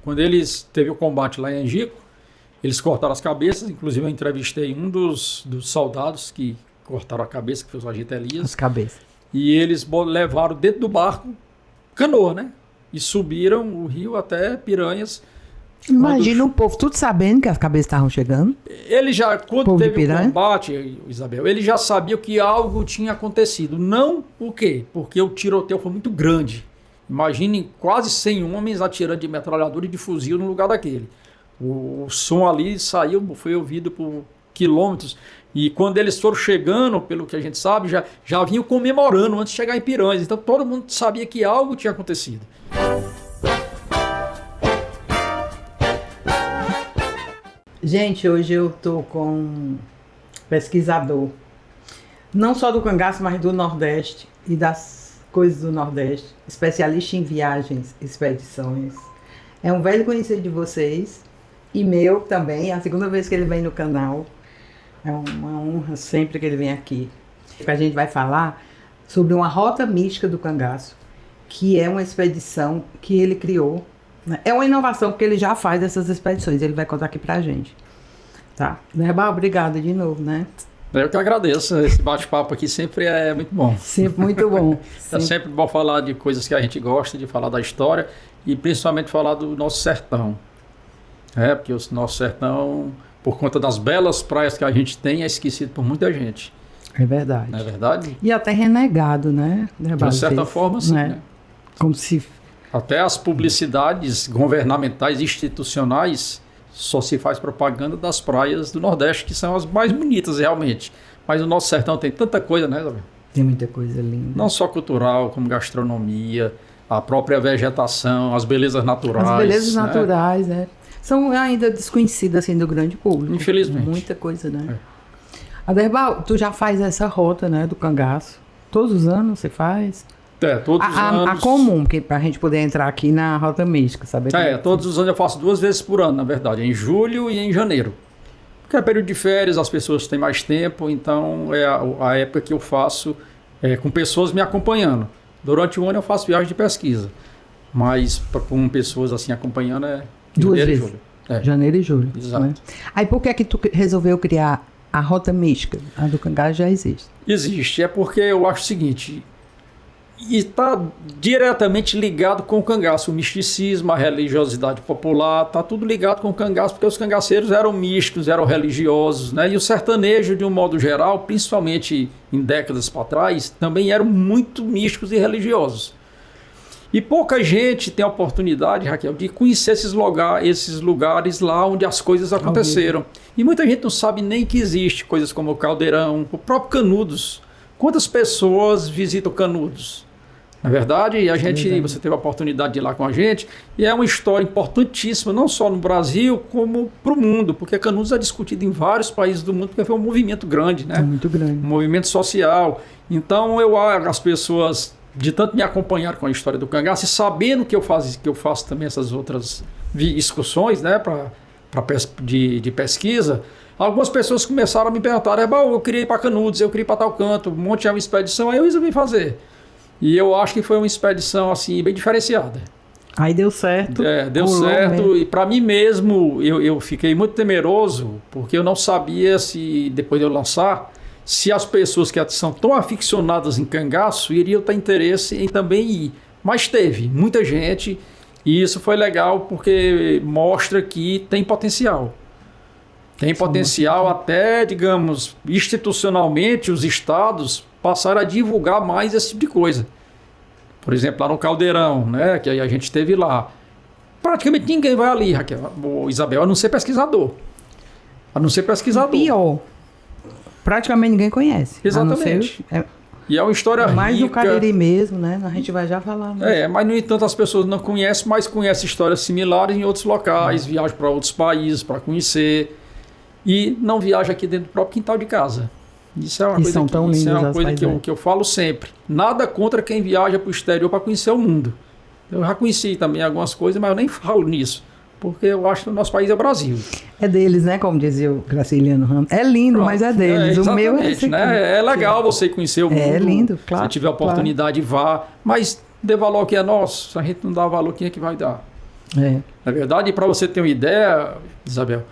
Quando eles teve o combate lá em Angico, eles cortaram as cabeças, inclusive eu entrevistei um dos soldados que cortaram a cabeça, que foi o Sargento Elias. As cabeças. E eles levaram dentro do barco canoa, né? E subiram o rio até Piranhas. Imagina o povo tudo sabendo que as cabeças estavam chegando. Ele já, quando teve o combate, Isabel, ele já sabia que algo tinha acontecido. Não o quê? Porque o tiroteio foi muito grande. Imaginem quase 100 homens atirando de metralhadora e de fuzil no lugar daquele. O som ali saiu, foi ouvido por quilômetros. E quando eles foram chegando, pelo que a gente sabe, já vinham comemorando antes de chegar em Piranhas. Então todo mundo sabia que algo tinha acontecido. Gente, hoje eu tô com um pesquisador, não só do cangaço, mas do Nordeste e das coisas do Nordeste, especialista em viagens, expedições. É um velho conhecido de vocês e meu também, é a segunda vez que ele vem no canal. É uma honra sempre que ele vem aqui. A gente vai falar sobre uma rota mística do cangaço, que é uma expedição que ele criou. É uma inovação, porque ele já faz essas expedições. Ele vai contar aqui pra gente. Tá? Nerbal, obrigado de novo, né? Eu que agradeço. Esse bate-papo aqui sempre é muito bom. Sempre muito bom. É sempre bom falar de coisas que a gente gosta, de falar da história e principalmente falar do nosso sertão. Porque o nosso sertão, por conta das belas praias que a gente tem, é esquecido por muita gente. É verdade. Não é verdade? E até renegado, né? De certa forma, sim. Né? Como se... Até as publicidades governamentais, institucionais, só se faz propaganda das praias do Nordeste, que são as mais bonitas realmente. Mas o nosso sertão tem tanta coisa, né, Isabel? Tem muita coisa linda. Não só cultural, como gastronomia, a própria vegetação, as belezas naturais. As belezas naturais, né? São ainda desconhecidas, assim, do grande público. Infelizmente. Muita coisa, né? Aderbal, tu já faz essa rota, né, do cangaço. Todos os anos você faz? Todos os anos. A comum, para a gente poder entrar aqui na rota mística, sabe? Todos os anos eu faço 2 vezes por ano, na verdade, em julho e em janeiro. Porque é período de férias, as pessoas têm mais tempo, então é a época que eu faço com pessoas me acompanhando. Durante o ano eu faço viagem de pesquisa, mas com pessoas assim acompanhando 2 vezes. E julho. Janeiro e julho. Exato. Né? Aí por que é que tu resolveu criar a rota mística? A do cangaço já existe. Existe, é porque eu acho o seguinte... E está diretamente ligado com o cangaço, o misticismo, a religiosidade popular, está tudo ligado com o cangaço, porque os cangaceiros eram místicos, eram religiosos, né? E o sertanejo, de um modo geral, principalmente em décadas para trás, também eram muito místicos e religiosos. E pouca gente tem a oportunidade, Raquel, de conhecer esses lugares lá onde as coisas aconteceram. E muita gente não sabe nem que existe coisas como o Caldeirão, o próprio Canudos. Quantas pessoas visitam Canudos? Na verdade, você teve a oportunidade de ir lá com a gente, e é uma história importantíssima, não só no Brasil, como para o mundo, porque Canudos é discutido em vários países do mundo, porque foi um movimento grande, né? Muito grande. Um movimento social. Então, as pessoas, de tanto me acompanhar com a história do cangaço, e sabendo que eu faço também essas outras excursões, né, de pesquisa, algumas pessoas começaram a me perguntar, eu queria ir para Canudos, eu queria ir para tal canto, um monte de uma expedição, aí eu resolvi fazer. E eu acho que foi uma expedição assim bem diferenciada. Aí deu certo. Deu certo. Mesmo. E para mim mesmo, eu fiquei muito temeroso, porque eu não sabia se, depois de eu lançar, se as pessoas que são tão aficionadas em cangaço iriam ter interesse em também ir. Mas teve muita gente, e isso foi legal porque mostra que tem potencial. Tem potencial até, digamos, institucionalmente, os estados passaram a divulgar mais esse tipo de coisa. Por exemplo, lá no Caldeirão, né, que a gente esteve lá. Praticamente ninguém vai ali, Raquel, Isabel, a não ser pesquisador. Pior. Praticamente ninguém conhece. Exatamente. E é uma história rica. Mais no Cariri mesmo, né? A gente vai já falar. Mas no entanto as pessoas não conhecem, mas conhecem histórias similares em outros locais, viajam para outros países para conhecer. E não viaja aqui dentro do próprio quintal de casa. Isso é uma coisa que eu falo sempre. Nada contra quem viaja para o exterior para conhecer o mundo. Eu já conheci também algumas coisas, mas eu nem falo nisso. Porque eu acho que o nosso país é o Brasil. É deles, né? Como dizia o Graciliano Ramos. É lindo, pronto, mas é deles. O meu é esse aqui. Né? É legal você conhecer o mundo. É lindo, claro. Se tiver oportunidade, vá. Mas dê valor que é nosso. Se a gente não dá valor, quem é que vai dar? Na verdade, para você ter uma ideia, Isabel,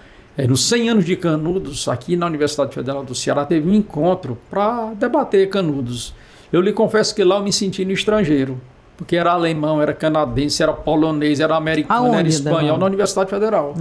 nos 100 anos de Canudos, aqui na Universidade Federal do Ceará, teve um encontro para debater Canudos. Eu lhe confesso que lá eu me senti no estrangeiro, porque era alemão, era canadense, era polonês, era americano, era espanhol, na Universidade Federal.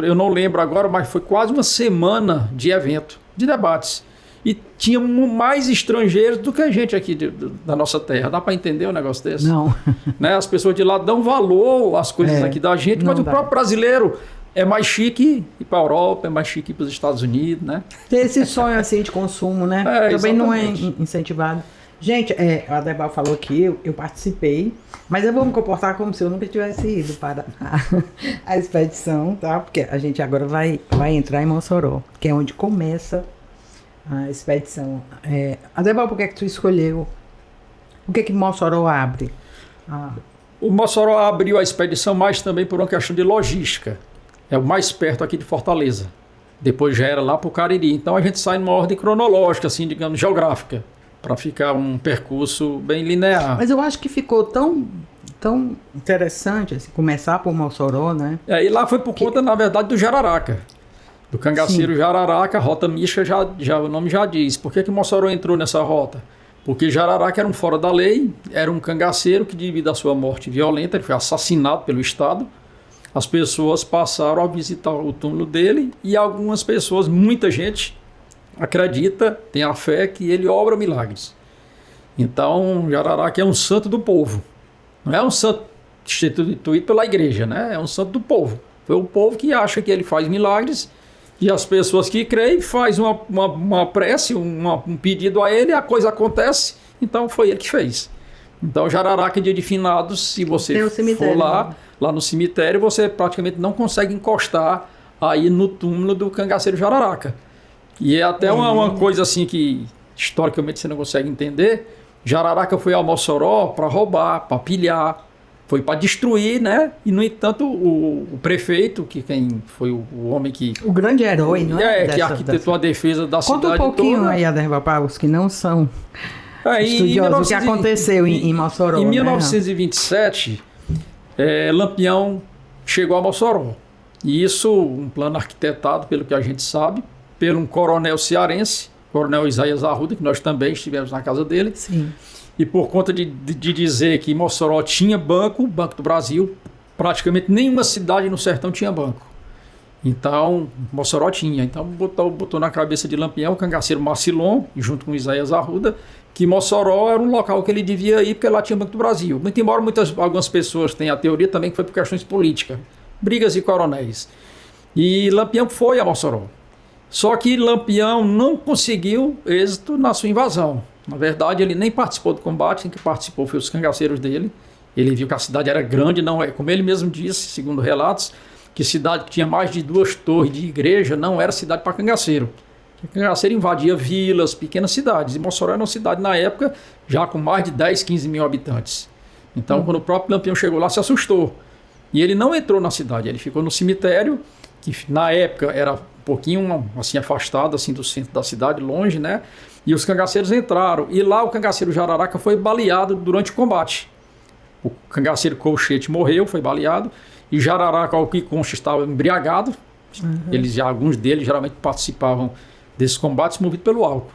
Eu não lembro agora, mas foi quase uma semana de evento, de debates. E tinha mais estrangeiros do que a gente aqui da nossa terra. Dá para entender um negócio desse? Não. Né? As pessoas de lá dão valor às coisas aqui da gente, mas o próprio brasileiro é mais chique ir para a Europa, é mais chique ir para os Estados Unidos, né? Ter esse sonho assim de consumo, né? Também não é incentivado. Gente, a Adebal falou que eu participei, mas eu vou me comportar como se eu nunca tivesse ido para a expedição, tá? Porque a gente agora vai entrar em Mossoró, que é onde começa a expedição. Adebal, por que tu escolheu? O que Mossoró abre? O Mossoró abriu a expedição mais também por uma questão de logística. É o mais perto aqui de Fortaleza. Depois já era lá para o Cariri. Então a gente sai numa ordem cronológica, assim, digamos, geográfica, para ficar um percurso bem linear. Mas eu acho que ficou tão interessante assim, começar por Mossoró, né? E lá foi por conta, na verdade, do Jararaca. Do cangaceiro Jararaca, rota mista, o nome já diz. Por que Mossoró entrou nessa rota? Porque Jararaca era um fora da lei, era um cangaceiro que, devido à sua morte violenta, ele foi assassinado pelo Estado. As pessoas passaram a visitar o túmulo dele e algumas pessoas, muita gente, acredita, tem a fé que ele obra milagres. Então, Jararaca é um santo do povo. Não é um santo instituído pela igreja, né? É um santo do povo. Foi o povo que acha que ele faz milagres e as pessoas que creem fazem uma prece, um pedido a ele, a coisa acontece. Então, foi ele que fez. Então, Jararaca, dia de finados, se você for lá no cemitério, você praticamente não consegue encostar aí no túmulo do cangaceiro Jararaca. E é até uma coisa assim que, historicamente, você não consegue entender. Jararaca foi ao Mossoró para roubar, para pilhar, foi para destruir, né? E, no entanto, o prefeito, que quem foi o homem que... O grande herói, não é? Que arquitetou a defesa da cidade toda. Conta um pouquinho aí, Ademar, para os que não são estudiosos, o que aconteceu em Mossoró. Em 1927, Lampião chegou a Mossoró. E isso, um plano arquitetado, pelo que a gente sabe, por um coronel cearense, Coronel Isaías Arruda, que nós também estivemos na casa dele. Sim. E por conta de dizer que Mossoró tinha banco, Banco do Brasil, praticamente nenhuma cidade no sertão tinha banco. Então, Mossoró tinha. Então, botou na cabeça de Lampião, o cangaceiro Marcilon, junto com Isaías Arruda, que Mossoró era um local que ele devia ir, porque lá tinha Banco do Brasil. Muito embora algumas pessoas tenham a teoria também que foi por questões políticas, brigas de coronéis. E Lampião foi a Mossoró. Só que Lampião não conseguiu êxito na sua invasão. Na verdade, ele nem participou do combate, quem que participou foi os cangaceiros dele. Ele viu que a cidade era grande, não é, como ele mesmo disse, segundo relatos, que cidade que tinha mais de 2 torres de igreja não era cidade para cangaceiro. O cangaceiro invadia vilas, pequenas cidades. E Mossoró era uma cidade, na época, já com mais de 10, 15 mil habitantes. Então, quando o próprio Lampião chegou lá, se assustou. E ele não entrou na cidade, ele ficou no cemitério, que na época era um pouquinho assim, afastado assim, do centro da cidade, longe, né? E os cangaceiros entraram. E lá o cangaceiro Jararaca foi baleado durante o combate. O cangaceiro Colchete morreu, foi baleado. E Jararaca, ao que consta, estava embriagado. Alguns deles geralmente participavam desses combates movidos pelo álcool.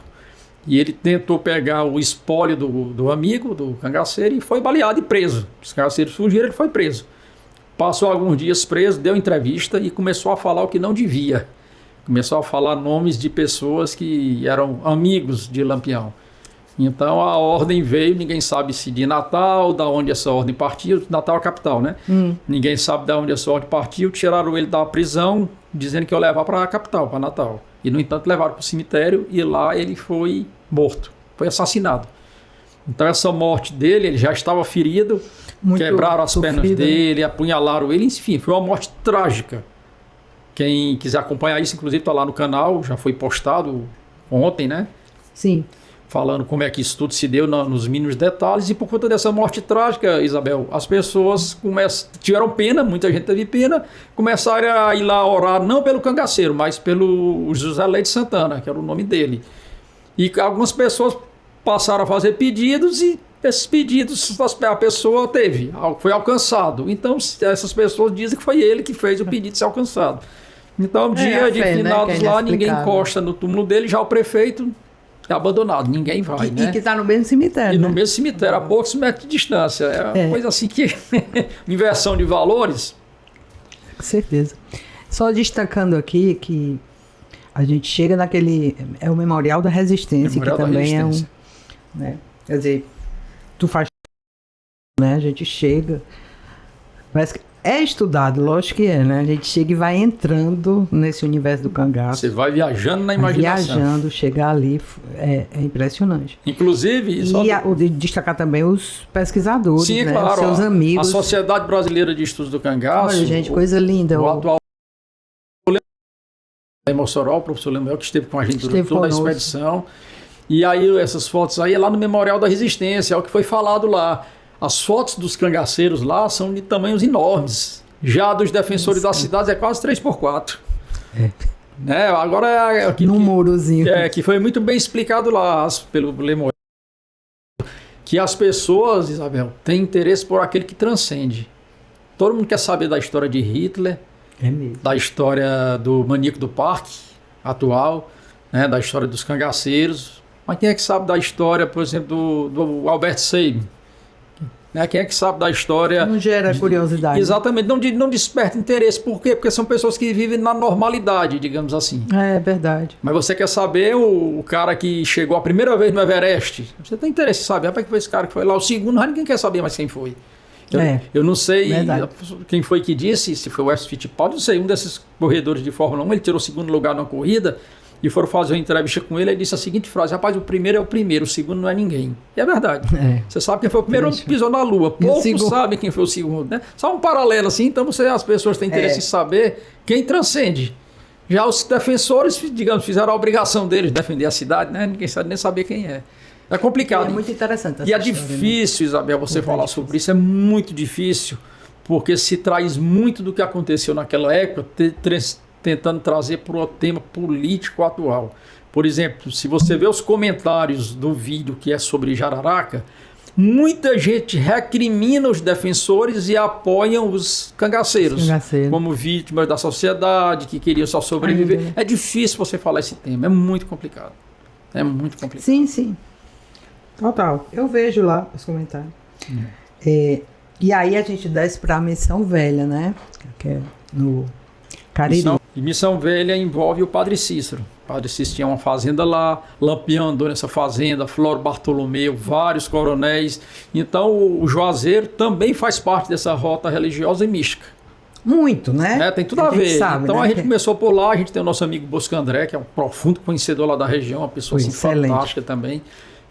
E ele tentou pegar o espólio do amigo, do cangaceiro, e foi baleado e preso. Os cangaceiros fugiram, ele foi preso. Passou alguns dias preso, deu entrevista e começou a falar o que não devia. Começou a falar nomes de pessoas que eram amigos de Lampião. Então a ordem veio, ninguém sabe se de Natal, da onde essa ordem partiu. Natal é a capital, né? Ninguém sabe de onde essa ordem partiu. Tiraram ele da prisão, dizendo que ia levar para a capital, para Natal. E, no entanto, levaram para o cemitério e lá ele foi morto, foi assassinado. Então essa morte dele, ele já estava ferido, quebraram as pernas dele, apunhalaram ele, enfim, foi uma morte trágica. Quem quiser acompanhar isso, inclusive, está lá no canal, já foi postado ontem, né? Sim. Falando como é que isso tudo se deu nos mínimos detalhes. E por conta dessa morte trágica, Isabel, as pessoas tiveram pena, muita gente teve pena, começaram a ir lá orar, não pelo cangaceiro, mas pelo José Leite Santana, que era o nome dele. E algumas pessoas passaram a fazer pedidos e esses pedidos a pessoa teve, foi alcançado. Então, essas pessoas dizem que foi ele que fez o pedido ser alcançado. Então, dia de finados lá, ninguém encosta no túmulo dele, já o prefeito é abandonado, ninguém vai, né? E que está no mesmo cemitério. E no mesmo cemitério, a poucos metros de distância. É uma coisa assim que... inversão de valores. Com certeza. Só destacando aqui que a gente chega naquele... É o Memorial da Resistência, Memorial que também Resistência. É um... Né? Quer dizer, tu faz... Né? A gente chega... Parece que é estudado, lógico que é, né? A gente chega e vai entrando nesse universo do cangaço. Você vai viajando na imaginação. Viajando, chegar ali é impressionante. Inclusive... E destacar também os pesquisadores, sim, né? Claro, os seus amigos. A Sociedade Brasileira de Estudos do Cangaço... Olha, gente, coisa linda. O atual... em Mossoró, o professor Lemuel, que esteve com a gente durante toda a expedição. E aí, essas fotos aí é lá no Memorial da Resistência, é o que foi falado lá. As fotos dos cangaceiros lá são de tamanhos enormes. Já dos defensores das cidades é quase 3x4. Né? Agora num murozinho. Que foi muito bem explicado lá pelo Lemuel. Que as pessoas, Isabel, têm interesse por aquele que transcende. Todo mundo quer saber da história de Hitler, da história do maníaco do parque atual, né? Da história dos cangaceiros. Mas quem é que sabe da história, por exemplo, do Albert Sabin? Né? Quem é que sabe da história... Não gera curiosidade. Exatamente, não desperta interesse. Por quê? Porque são pessoas que vivem na normalidade, digamos assim. É verdade. Mas você quer saber o cara que chegou a primeira vez no Everest? Você tem interesse em saber. Rapaz, que foi esse cara que foi lá. O segundo, ninguém quer saber mais quem foi. Eu não sei quem foi que disse, se foi o Wes Fittipaldi, não sei, um desses corredores de Fórmula 1, ele tirou o segundo lugar numa corrida e foram fazer uma entrevista com ele e disse a seguinte frase: rapaz, o primeiro é o primeiro, o segundo não é ninguém. E é verdade. Você sabe quem foi o primeiro que pisou na Lua. Poucos sabem quem foi o segundo, né? Só um paralelo assim, então as pessoas têm interesse em saber quem transcende. Já os defensores, digamos, fizeram a obrigação deles de defender a cidade, né? Ninguém sabe nem saber quem é. É complicado. É muito interessante essa E é história, difícil, né? Isabel, você falar sobre isso. É muito difícil, porque se traz muito do que aconteceu naquela época, tentando trazer para o tema político atual. Por exemplo, se você vê os comentários do vídeo que é sobre Jararaca, muita gente recrimina os defensores e apoiam os cangaceiros como vítimas da sociedade, que queriam só sobreviver. É difícil você falar esse tema, é muito complicado. É muito complicado. Sim, sim. Total. Eu vejo lá os comentários. E aí a gente desce para a Missão Velha, né? Que é no Cariri. Missão Velha envolve o Padre Cícero. O Padre Cícero tinha uma fazenda lá, Lampião andou nessa fazenda, Floro Bartolomeu, vários coronéis. Então o Juazeiro também faz parte dessa rota religiosa e mística. Muito, né? Tem tudo a ver. Então a gente começou por lá, a gente tem o nosso amigo Bosco André, que é um profundo conhecedor lá da região, uma pessoa assim, fantástica também,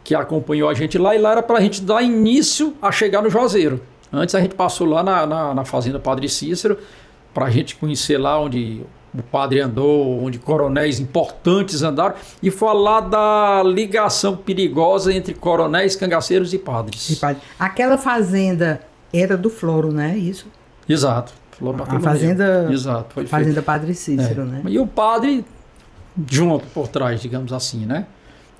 que acompanhou a gente lá, e lá era para a gente dar início a chegar no Juazeiro. Antes a gente passou lá na fazenda Padre Cícero, para a gente conhecer lá onde o padre andou, onde coronéis importantes andaram, e falar da ligação perigosa entre coronéis, cangaceiros e padres. Aquela fazenda era do Floro, né? Isso? Exato. A fazenda, exato, foi fazenda Padre Cícero, né? E o padre junto por trás, digamos assim, né?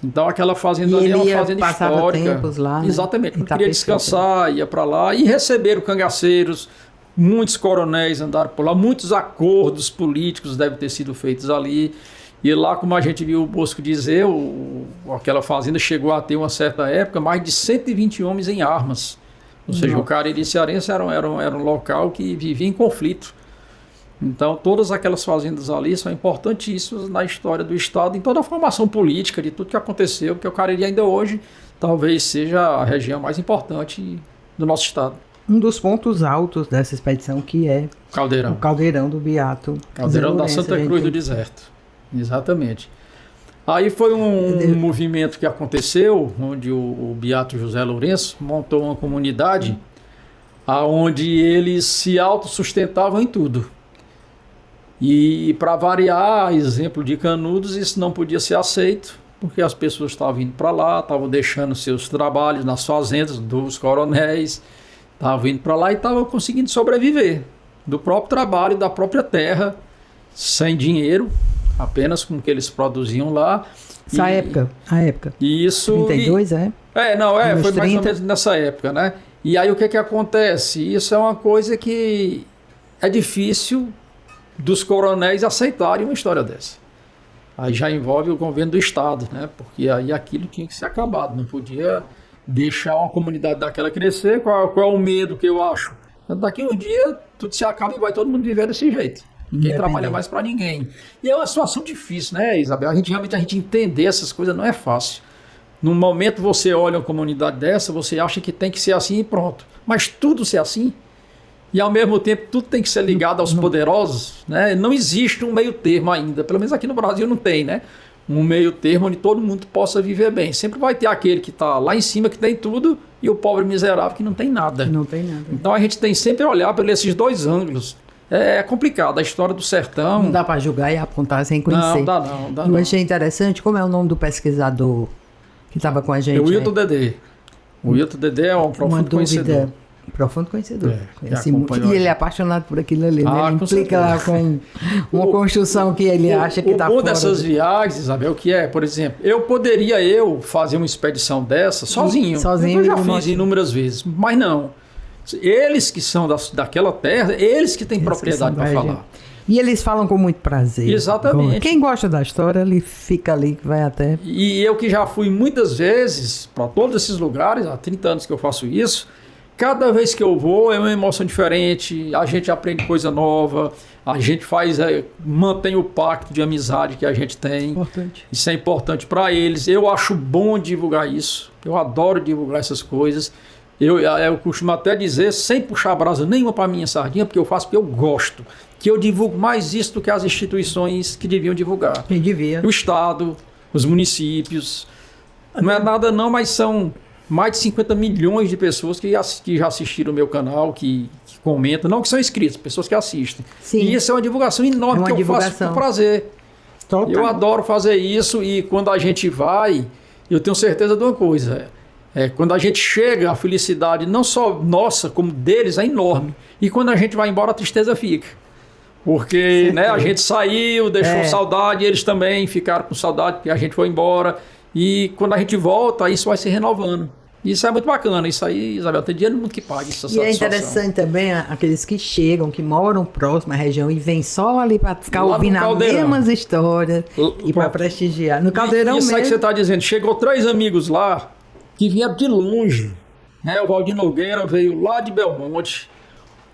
Então aquela fazenda ali é uma fazenda histórica. Tempos lá, né? Exatamente, quando queria descansar, ia para lá e receberam cangaceiros, muitos coronéis andaram por lá, muitos acordos políticos devem ter sido feitos ali. E lá, como a gente viu o Bosco dizer, aquela fazenda chegou a ter uma certa época mais de 120 homens em armas. Ou seja, o Cariri cearense era um local que vivia em conflito. Então, todas aquelas fazendas ali são importantíssimas na história do Estado, em toda a formação política, de tudo que aconteceu, porque o Cariri ainda hoje talvez seja a região mais importante do nosso Estado. Um dos pontos altos dessa expedição que é o Caldeirão do Beato. Caldeirão da Santa Cruz do Deserto. Exatamente. Aí foi um movimento que aconteceu, onde o Beato José Lourenço montou uma comunidade onde eles se autossustentavam em tudo. E para variar, exemplo de Canudos, isso não podia ser aceito, porque as pessoas estavam indo para lá, estavam deixando seus trabalhos nas fazendas dos coronéis, estavam indo para lá e estavam conseguindo sobreviver do próprio trabalho, da própria terra, sem dinheiro, apenas com o que eles produziam lá. A época. E isso... 32, Anos foi mais ou 30. menos nessa época, né? E aí o que acontece? Isso é uma coisa que é difícil dos coronéis aceitarem uma história dessa. Aí já envolve o governo do estado, né? Porque aí aquilo tinha que ser acabado, não podia deixar uma comunidade daquela crescer. Qual é o medo que eu acho? Daqui um dia tudo se acaba e vai todo mundo viver desse jeito. Ninguém trabalha mais para ninguém. E é uma situação difícil, né, Isabel? A gente entender essas coisas não é fácil. Num momento você olha uma comunidade dessa, você acha que tem que ser assim e pronto. Mas tudo ser assim, e ao mesmo tempo tudo tem que ser ligado aos poderosos, né? Não existe um meio termo ainda, pelo menos aqui no Brasil não tem, né? Um meio termo onde todo mundo possa viver bem. Sempre vai ter aquele que está lá em cima que tem tudo e o pobre miserável que não tem nada. Não tem nada. Então a gente tem sempre que olhar por esses dois ângulos. É complicado, a história do sertão... Não dá para julgar e apontar sem conhecer. Não, dá não. Eu achei interessante, como é o nome do pesquisador que estava com a gente? O Wilton Dedê. O Wilton Dedê é um profundo conhecedor. Profundo conhecedor. E ele é apaixonado por aquilo ali. Né? Ele implica lá com uma construção que ele acha que está fora. O bom dessas viagens, Isabel, que é, por exemplo, eu poderia fazer uma expedição dessa sozinho. Eu já fiz inúmeras vezes, mas não. Eles que são daquela terra, eles que têm propriedade para falar. E eles falam com muito prazer. Exatamente. Quem gosta da história, ele fica ali, vai até... E eu que já fui muitas vezes para todos esses lugares, há 30 anos que eu faço isso, cada vez que eu vou é uma emoção diferente, a gente aprende coisa nova, a gente mantém o pacto de amizade que a gente tem. Importante. Isso é importante para eles. Eu acho bom divulgar isso, eu adoro divulgar essas coisas. Eu costumo até dizer, sem puxar brasa nenhuma para minha sardinha, porque eu faço porque eu gosto, que eu divulgo mais isso do que as instituições que deviam divulgar. Quem devia. O Estado, os municípios. Não é nada não, mas são mais de 50 milhões de pessoas que já assistiram o meu canal, que comentam, não que são inscritos, pessoas que assistem. Sim. E isso é uma divulgação enorme que eu faço com prazer. Total. Eu adoro fazer isso e quando a gente vai, eu tenho certeza de uma coisa... quando a gente chega, a felicidade não só nossa, como deles, é enorme. E quando a gente vai embora, a tristeza fica. Porque a gente saiu, deixou saudade, e eles também ficaram com saudade, porque a gente foi embora. E quando a gente volta, isso vai se renovando. Isso é muito bacana. Isso aí, Isabel, tem dinheiro no mundo que paga essa satisfação. E é interessante também aqueles que chegam, que moram próximo à região e vêm só ali para ficar lá ouvindo as mesmas histórias e para prestigiar. No Caldeirão isso mesmo. Aí que você está dizendo, chegou 3 amigos lá, que vieram de longe. O Valdir Nogueira veio lá de Belmonte,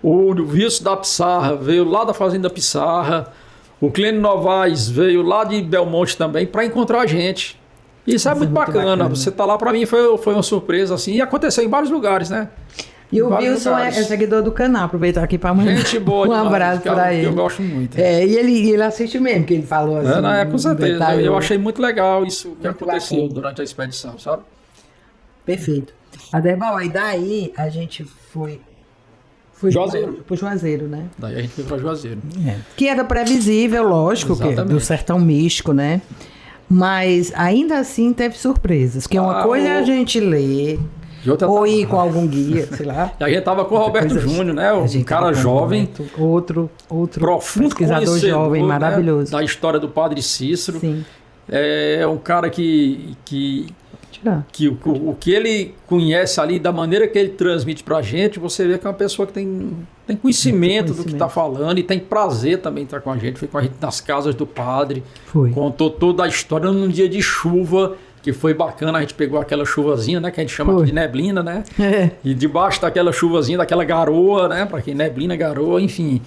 o Wilson da Pissarra veio lá da Fazenda Pissarra, o Clênio Novaes veio lá de Belmonte também para encontrar a gente. Isso é muito bacana. Você tá lá, para mim foi uma surpresa assim, e aconteceu em vários lugares, né? E o Wilson é seguidor do canal, aproveitar aqui para mandar gente boa um abraço para ele. Eu gosto muito. E ele assiste mesmo, que ele falou assim. Com certeza. Eu achei muito legal isso que aconteceu durante a expedição, sabe? Perfeito. Aderbal, aí daí a gente foi Juazeiro. Pro Juazeiro, né? Daí a gente foi para Juazeiro. Que era previsível, lógico, que do sertão místico, né? Mas ainda assim teve surpresas. Que uma coisa é a gente ler, ou ir com algum guia, sei lá. E a gente tava com o Roberto Júnior, né? Um cara jovem. Outro profundo pesquisador jovem, maravilhoso. Da história do Padre Cícero. Sim. É um cara que o que ele conhece ali, da maneira que ele transmite pra gente, você vê que é uma pessoa que tem conhecimento do que está falando e tem prazer também em estar com a gente. Foi com a gente nas casas do padre, contou toda a história num dia de chuva, que foi bacana. A gente pegou aquela chuvazinha, né, que a gente chama aqui de neblina, né? E debaixo daquela chuvazinha, daquela garoa, né, para quem neblina, garoa, enfim.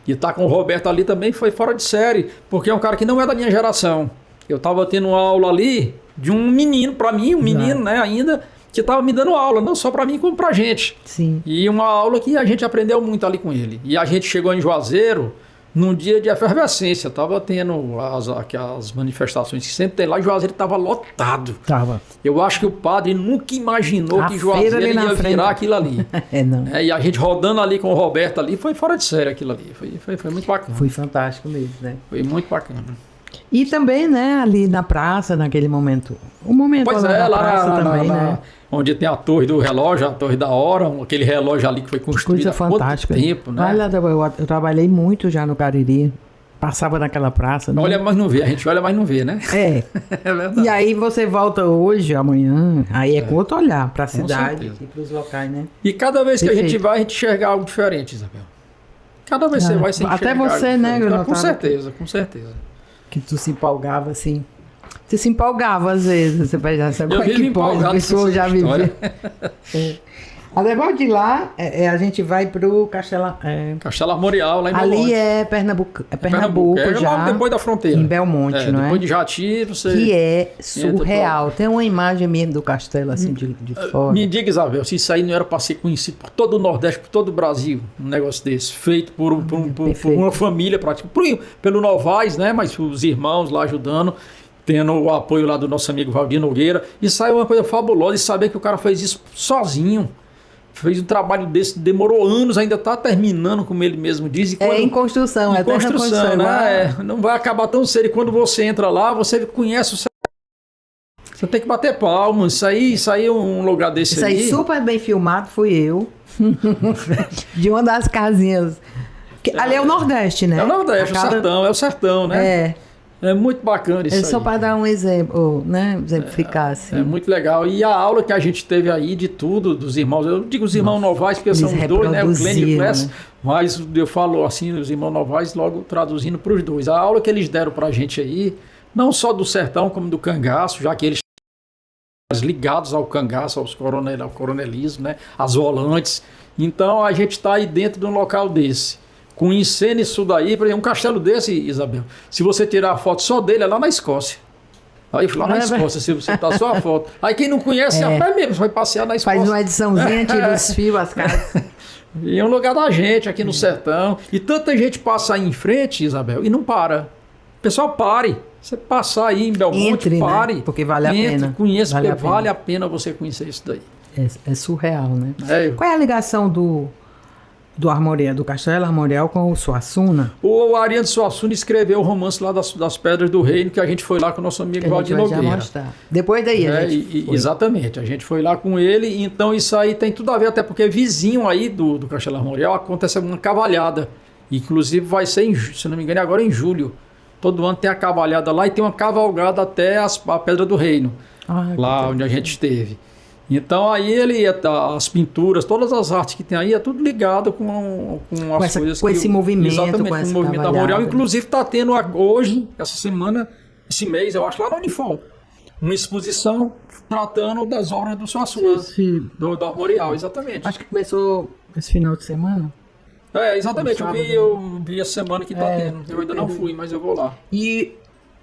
E tá com o Roberto ali também foi fora de série, porque é um cara que não é da minha geração. Eu tava tendo uma aula ali de um menino, para mim, menino, né, ainda, que estava me dando aula, não só para mim, como para gente. Sim. E uma aula que a gente aprendeu muito ali com ele. E a gente chegou em Juazeiro num dia de efervescência. Tava tendo as manifestações que sempre tem lá, e Juazeiro estava lotado. Tava. Eu acho que o padre nunca imaginou que Juazeiro ia virar aquilo ali. Não. E a gente rodando ali com o Roberto ali, foi fora de série aquilo ali. Foi muito bacana. Foi fantástico mesmo, né? Foi muito bacana. E também, né, ali na praça, naquele momento. O momento pois lá na praça também, né? Onde tem a torre do relógio, a torre da hora, aquele relógio ali que foi construído há quanto tempo, né? Olha, eu trabalhei muito já no Cariri. passava naquela praça. Né? Olha, mas não vê. A gente olha, mas não vê, né? É. É verdade. E aí você volta hoje, amanhã, aí é com outro olhar para a cidade certeza. e para os locais, né? E cada vez que a gente Perfeito. vai, a gente enxerga algo diferente, Isabel. Cada vez que você vai, você enxerga até você, algo né, diferente. eu Com notava certeza, com certeza. Que tu se empolgava assim. Você se empolgava às vezes, você vai já saber Eu como é vivo que pode, a empolgado pessoa com já essa viveu. história. Depois de lá, a gente vai pro Castelo. Castelo Armorial, lá em Belmonte. Ali é Pernambuco, Pernambuco É já. logo depois da fronteira. Em Belmonte, não é? Depois de Jati, você... Que é surreal. Tem uma imagem mesmo do castelo assim de fora. Me diga, Isabel, se isso aí não era para ser conhecido por todo o Nordeste, por todo o Brasil, um negócio desse, feito por uma família praticamente, pelo Novaes, né? Mas os irmãos lá ajudando, tendo o apoio lá do nosso amigo Valdir Nogueira. Isso aí é uma coisa fabulosa, e saber que o cara fez isso sozinho. Fez um trabalho desse, demorou anos, ainda está terminando, como ele mesmo diz. E quando, em construção, em construção, né? Não vai acabar tão cedo. E quando você entra lá, você conhece o seu... Você tem que bater palmas. Isso aí é um lugar desse Isso aí super bem filmado fui eu. De uma das casinhas. Ali é o Nordeste, né? É o Nordeste, é o sertão, né? É muito bacana isso aí. Só para dar um exemplo, né? Exemplificar assim. É muito legal. E a aula que a gente teve aí de tudo, dos irmãos, eu digo os irmãos Novaes, porque são os dois, né? O Clênio e o Clécio, mas eu falo assim, os irmãos Novaes, logo traduzindo para os dois. A aula que eles deram para a gente aí, não só do sertão, como do cangaço, já que eles ligados ao cangaço, ao coronelismo, né? As volantes. Então a gente está aí dentro de um local desse. Conhecendo isso daí, por exemplo, um castelo desse, Isabel, se você tirar a foto só dele, é lá na Escócia. Aí lá na Escócia, se você tá só a foto. Aí quem não conhece, a pé mesmo, vai passear na Escócia. Faz uma ediçãozinha, tira os fios, as caras. E é um lugar da gente, aqui no sertão. E tanta gente passa aí em frente, Isabel, e não para. Pessoal, pare. Você passar aí em Belmonte, Entre, pare. Né? Porque vale a pena. Conheça, porque vale a pena você conhecer isso daí. É surreal, né? Qual é a ligação do Armorial, do Castelo Armorial com o Suassuna? O Ariano Suassuna escreveu o romance lá das Pedras do Reino, que a gente foi lá com o nosso amigo Valdir Nogueira. Depois daí a gente foi. Exatamente, a gente foi lá com ele, então isso aí tem tudo a ver, até porque vizinho aí do Castelo Armorial acontece uma cavalhada, inclusive vai ser, se não me engano, agora em julho. Todo ano tem a cavalhada lá e tem uma cavalgada até a Pedra do Reino, lá onde a gente esteve. Então aí as pinturas, todas as artes que tem aí, é tudo ligado com as coisas com esse movimento, exatamente, com esse movimento armorial. Inclusive está tendo hoje, essa semana, esse mês, eu acho, lá no Unifom, uma exposição tratando das obras do Suassuna, do Armorial, exatamente. Acho que começou esse final de semana. Exatamente, eu vi essa semana que está tendo. Eu ainda não fui, mas eu vou lá. E,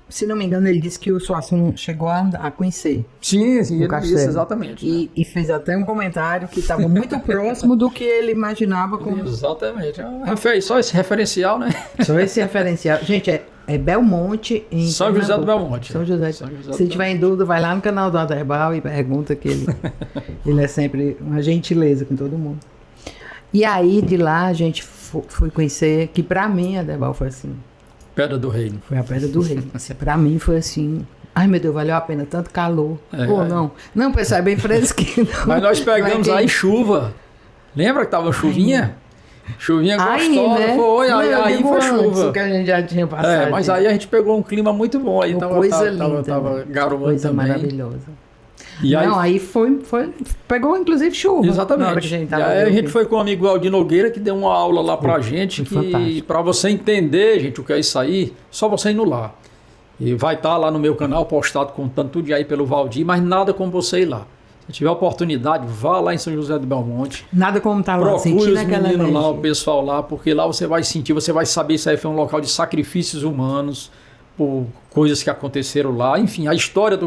se não me engano, ele disse que o Suassuna chegou a conhecer. Sim, ele disse, exatamente. E fez até um comentário que estava muito próximo do que ele imaginava. Exatamente. Só esse referencial, né? Só esse referencial. Gente, é Belmonte em São José do Belmonte. São José. Se tiver em dúvida, vai lá no canal do Aderbal e pergunta, que ele é sempre uma gentileza com todo mundo. E aí, de lá, a gente foi conhecer, que pra mim, Aderbal, foi assim... Pedra do Reino. Foi a Pedra do Reino. Assim, pra mim foi assim... Ai, meu Deus, valeu a pena, tanto calor. Não. Não, pessoal, é bem fresquinho. Mas nós pegamos aí chuva. Lembra que tava chuvinha? Chuvinha gostosa, né? foi. Aí foi chuva. Isso que a gente já tinha passado. Mas aí a gente pegou um clima muito bom. Aí tava garoando coisa também. Maravilhosa. E aí foi, pegou inclusive chuva. Exatamente. Na hora que a gente tava e aí a gente foi com o amigo Valdir Nogueira, que deu uma aula lá pra gente, que para você entender, gente, o que é isso aí, só você indo lá. E vai estar lá no meu canal postado, contando tudo aí pelo Valdir, mas nada como você ir lá. Se tiver oportunidade, vá lá em São José do Belmonte. Nada como estar lá, sentindo aquela energia. Lá, o pessoal lá, porque lá você vai sentir, você vai saber se aí foi um local de sacrifícios humanos, por coisas que aconteceram lá. Enfim, a história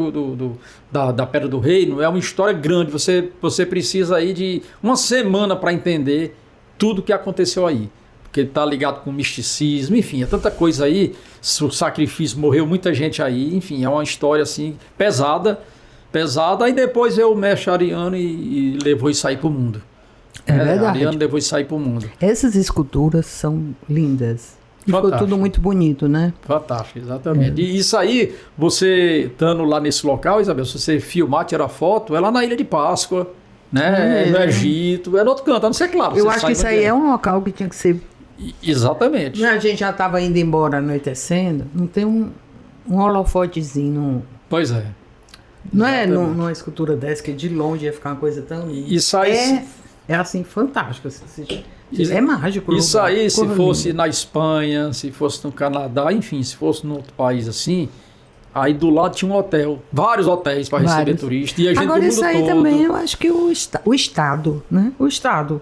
da Pedra do Reino é uma história grande. Você precisa aí de uma semana para entender tudo que aconteceu aí. Porque está ligado com o misticismo, enfim, é tanta coisa aí. O sacrifício, morreu muita gente aí. Enfim, é uma história assim pesada. Aí depois veio o mestre Ariano e levou isso aí para o mundo. É verdade. Ariano levou isso aí para o mundo. Essas esculturas são lindas. Ficou tudo muito bonito, né? Fantástico, exatamente. E isso aí, você estando lá nesse local, Isabel, se você filmar, tirar foto, é lá na Ilha de Páscoa, né? No Egito, é no outro canto, a não ser claro. Eu acho que isso aí é um local que tinha que ser Exatamente. A gente já estava indo embora anoitecendo, não tem um holofotezinho. Pois é. Não é numa escultura dessa, que de longe ia ficar uma coisa tão linda. Isso aí, é assim, fantástico. É mágico. Isso lugar. aí, se Coisa fosse linda. na Espanha, se fosse no Canadá, enfim, se fosse num outro país assim, aí do lado tinha um hotel, vários hotéis para receber Vários. turista e a gente Agora do isso mundo aí todo. também, eu acho que o Estado, né? O Estado,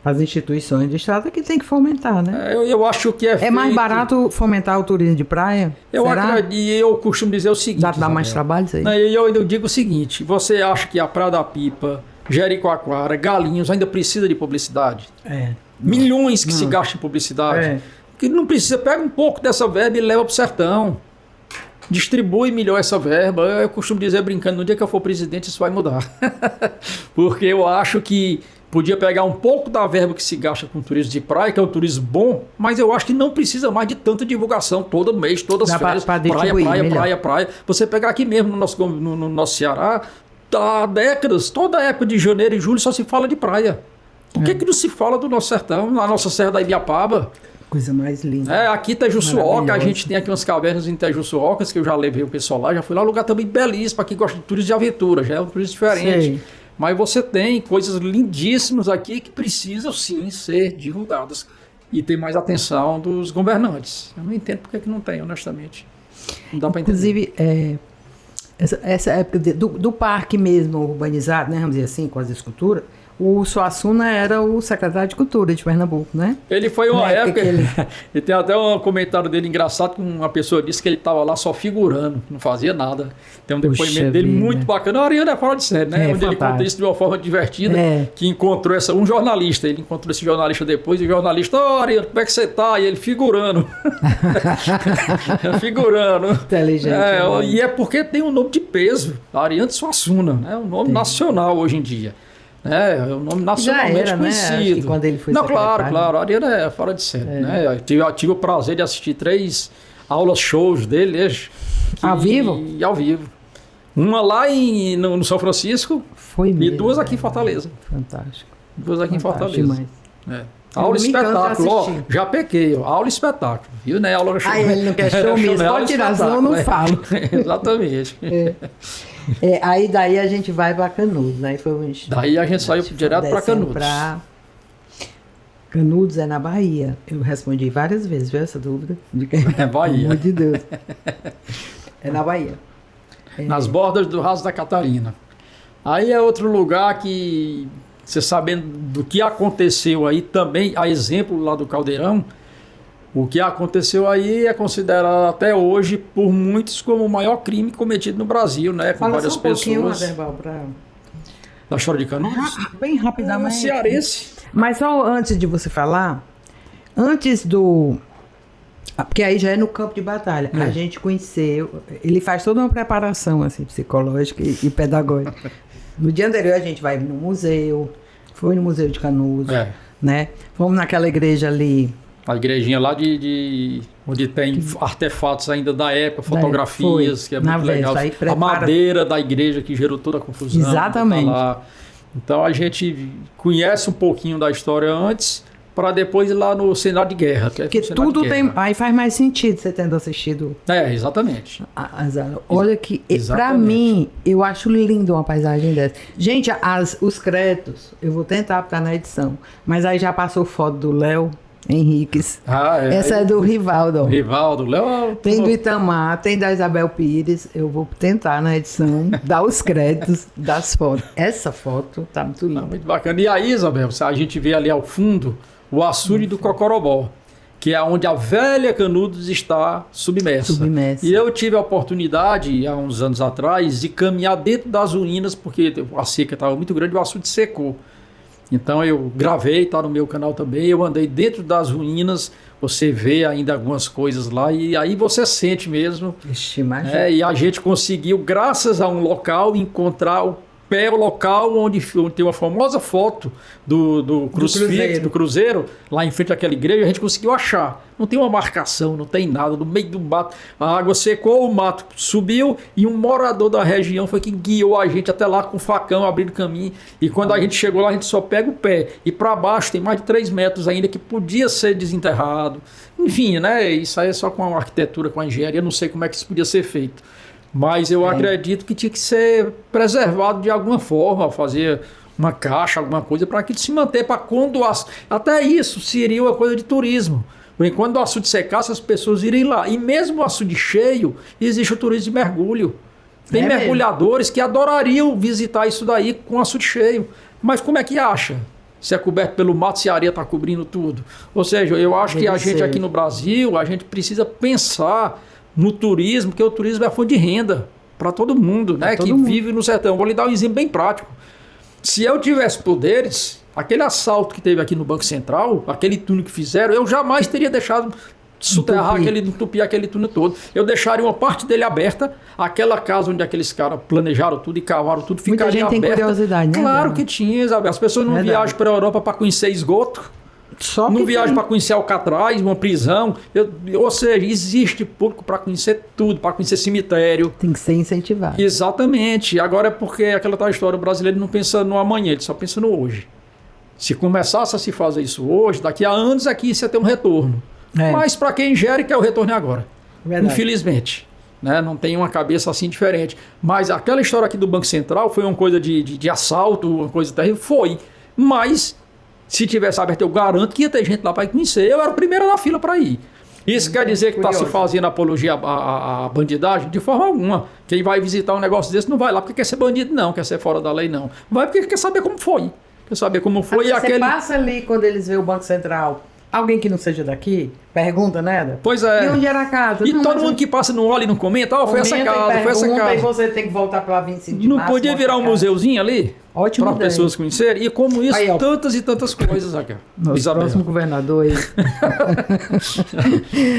as instituições do Estado é que tem que fomentar, né? Eu acho que É mais barato fomentar o turismo de praia? Será? E eu costumo dizer o seguinte. Dá mais Isabel. trabalho isso aí? Não, eu digo o seguinte: você acha que a Praia da Pipa, Jericoacoara, Galinhos ainda precisa de publicidade? É. Milhões que se gastam em publicidade. É. Que não precisa, pega um pouco dessa verba e leva para o sertão. Distribui melhor essa verba. Eu costumo dizer brincando, no dia que eu for presidente isso vai mudar. Porque eu acho que podia pegar um pouco da verba que se gasta com turismo de praia, que é um turismo bom, mas eu acho que não precisa mais de tanta divulgação todo mês, todas as férias, pra praia, distribuir, melhor. praia. Você pegar aqui mesmo no nosso Ceará, há décadas, toda a época de janeiro e julho só se fala de praia. Por que não se fala do nosso sertão, na nossa Serra da Ibiapaba? Coisa mais linda. Aqui Itajuçuoca, a Maravilhosa. gente tem aqui umas cavernas em Itajuçuocas, que eu já levei o pessoal lá, já fui lá, um lugar também belíssimo, para quem gosta de turismo de aventura, já é um turismo diferente. Sei. Mas você tem coisas lindíssimas aqui que precisam sim ser divulgadas e ter mais atenção dos governantes. Eu não entendo por que não tem, honestamente. Não dá para entender. Inclusive, essa época do parque mesmo urbanizado, né, vamos dizer assim, com as esculturas, o Suassuna era o secretário de Cultura de Pernambuco, né? Ele foi uma Na época época, que e tem até um comentário dele engraçado, que uma pessoa disse que ele estava lá só figurando, não fazia nada. Tem um Puxa depoimento dele vida. muito bacana. O Ariano é fora de série, né? É, Onde ele conta fantástico. isso de uma forma divertida, É. que encontrou um jornalista. Ele encontrou esse jornalista depois, e o jornalista, Ariano, como é que você tá? E ele figurando. Figurando. Inteligente, né? E é porque tem um nome de peso, Ariano Suassuna, né? Um nome nacional hoje em dia. É um nome nacionalmente era, né? Acho conhecido. que quando ele foi Não, secretário. claro, a Ariana é fora de série. Né? Eu tive o prazer de assistir 3 aulas shows dele. Ao vivo? Ao vivo. Uma lá no São Francisco Foi e mesmo, 2 aqui em né? Fortaleza. Fantástico. 2 aqui em Fantástico Fortaleza. demais. Aula me encanta espetáculo, ó, assistir. já pequei, ó, aula espetáculo, viu, né, aula show. Ele não quer show mesmo, né? Aula pode tirar, senão eu não espetáculo, falo. Exatamente. Aí daí a gente vai para Canudos, aí fomos... Daí a gente saiu direto para descendo Canudos. pra- Canudos é na Bahia. Eu respondi várias vezes, viu, essa dúvida? É Bahia. Pelo amor de Deus. É na Bahia. Nas bordas do Raso da Catarina. Aí é outro lugar que, você sabendo do que aconteceu aí também, a exemplo lá do Caldeirão, o que aconteceu aí é considerado até hoje por muitos como o maior crime cometido no Brasil, né? Com Fala várias só um pouquinho, pessoas. Aderbal, pra... Da História de Canudos? Bem rapidamente. Cearense. Mas só antes de você falar, antes do... Porque aí já é no campo de batalha. A gente conheceu, ele faz toda uma preparação assim, psicológica e pedagógica. No dia anterior a gente vai no museu, foi no Museu de Canudos, né? Fomos naquela igreja ali. A igrejinha lá onde tem artefatos ainda da época, fotografias, foi, que é na muito legal. Vesta, aí A prepara- madeira da igreja que gerou toda a confusão. Exatamente. Tá lá. Então a gente conhece um pouquinho da história antes, para depois ir lá no cenário de guerra. Que é Porque o cenário tudo de tem. guerra. Aí faz mais sentido você tendo assistido Exatamente. as aulas. Olha que, pra Exatamente. mim, eu acho lindo uma paisagem dessa. Gente, os créditos, eu vou tentar botar na edição, mas aí já passou foto do Léo Henriques. Essa é do Rivaldo. ó. Rivaldo, Léo. Tem do Itamar, tem da Isabel Pires. Eu vou tentar na edição dar os créditos das fotos. Essa foto tá muito linda. Muito bacana. E aí, Isabel, a gente vê ali ao fundo o açude do Cocorobó, que é onde a velha Canudos está submersa. E eu tive a oportunidade, há uns anos atrás, de caminhar dentro das ruínas, porque a seca estava muito grande e o açude secou. Então eu gravei, está no meu canal também, eu andei dentro das ruínas, você vê ainda algumas coisas lá, e aí você sente mesmo. Ixi, imagina. E a gente conseguiu, graças a um local, encontrar pé o local onde tem uma famosa foto do crucifixo, do cruzeiro, lá em frente àquela igreja, a gente conseguiu achar. Não tem uma marcação, não tem nada, no meio do mato, a água secou, o mato subiu e um morador da região foi que guiou a gente até lá com o facão, abrindo caminho. E quando a gente chegou lá, a gente só pega o pé. E para baixo tem mais de 3 metros ainda que podia ser desenterrado. Enfim, né? Isso aí é só com a arquitetura, com a engenharia, não sei como é que isso podia ser feito. Mas eu acredito que tinha que ser preservado de alguma forma, fazer uma caixa, alguma coisa, para que se manter, para quando... Até isso seria uma coisa de turismo. Quando o açude secasse, as pessoas irem lá. E mesmo o açude cheio, existe o turismo de mergulho. Tem mergulhadores que adorariam visitar isso daí com o açude cheio. Mas como é que acha? Se é coberto pelo mato, se a areia está cobrindo tudo. Ou seja, eu acho que a gente aqui no Brasil, a gente precisa pensar no turismo, porque o turismo é fonte de renda para todo mundo, né? Que vive no sertão. Vou lhe dar um exemplo bem prático. Se eu tivesse poderes, aquele assalto que teve aqui no Banco Central, aquele túnel que fizeram, eu jamais teria deixado soterrar entupir aquele túnel todo. Eu deixaria uma parte dele aberta, aquela casa onde aqueles caras planejaram tudo e cavaram tudo, ficaria aberta. Muita gente tem curiosidade, né? Claro que tinha, Isabel. As pessoas não viajam para a Europa para conhecer esgoto. Não viaja para conhecer Alcatraz, uma prisão. Ou seja, existe público para conhecer tudo, para conhecer cemitério. Tem que ser incentivado. Exatamente. Agora é porque aquela tal história, o brasileiro não pensa no amanhã, ele só pensa no hoje. Se começasse a se fazer isso hoje, daqui a anos aqui isso ia ter um retorno. Mas para quem gere, quer o retorno agora. Verdade. Infelizmente. Né? Não tem uma cabeça assim diferente. Mas aquela história aqui do Banco Central foi uma coisa de assalto, uma coisa terrível. Foi. Mas... se tivesse aberto, eu garanto que ia ter gente lá para conhecer. Eu era o primeiro na fila para ir. Isso quer dizer que está se fazendo apologia à bandidagem? De forma alguma. Quem vai visitar um negócio desse não vai lá porque quer ser bandido, não. Quer ser fora da lei, não. Vai porque quer saber como foi. Quer saber como foi. Você passa ali quando eles veem o Banco Central. Alguém que não seja daqui, pergunta, né? Pois é. E onde era a casa? E não, todo mundo que passa não olha e não comenta, foi essa casa, foi essa casa. E você tem que voltar para 25 de março. Não podia virar um museuzinho ali? Ótimo. Para pessoas conhecerem. E como isso, aí, tantas e tantas coisas aqui. Nosso próximo governador aí.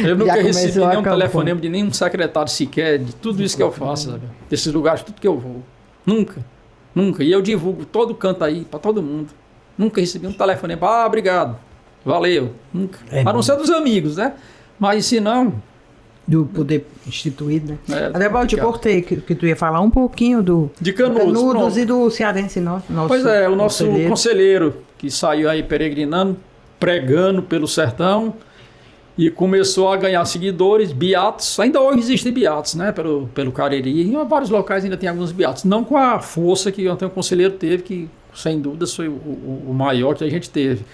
Eu nunca recebi nenhum telefonema de nenhum secretário sequer, de tudo isso que eu faço, sabe? Desses lugares, tudo que eu vou. Nunca. Nunca. E eu divulgo todo canto aí, para todo mundo. Nunca recebi um telefonema. Obrigado. Valeu. Nunca. A não ser dos amigos, né? Mas se não... do poder instituído, né? Adebal, eu te cortei, que tu ia falar um pouquinho de Canudos e do cearense nosso. Pois é, o nosso conselheiro que saiu aí peregrinando, pregando pelo sertão e começou a ganhar seguidores, beatos. Ainda hoje existem beatos, né? Pelo Cariri. Em vários locais ainda tem alguns beatos. Não com a força que ontem o conselheiro teve, que sem dúvidas foi o maior que a gente teve.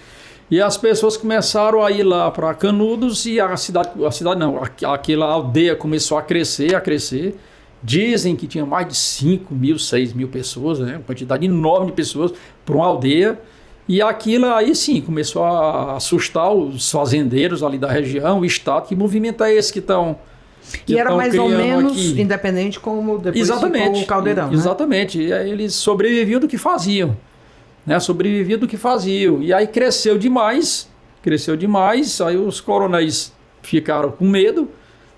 E as pessoas começaram a ir lá para Canudos e a cidade não, aquela aldeia começou a crescer. Dizem que tinha mais de 5 mil, 6 mil pessoas, né? Uma quantidade enorme de pessoas para uma aldeia. E aquilo aí sim começou a assustar os fazendeiros ali da região, o estado. Que movimento é esse que estão... E era mais ou menos aqui, independente como depois ficou o Caldeirão, né? Exatamente. E aí eles sobreviviam do que faziam. Né, sobrevivia do que faziam. E aí cresceu demais, aí os coronéis ficaram com medo,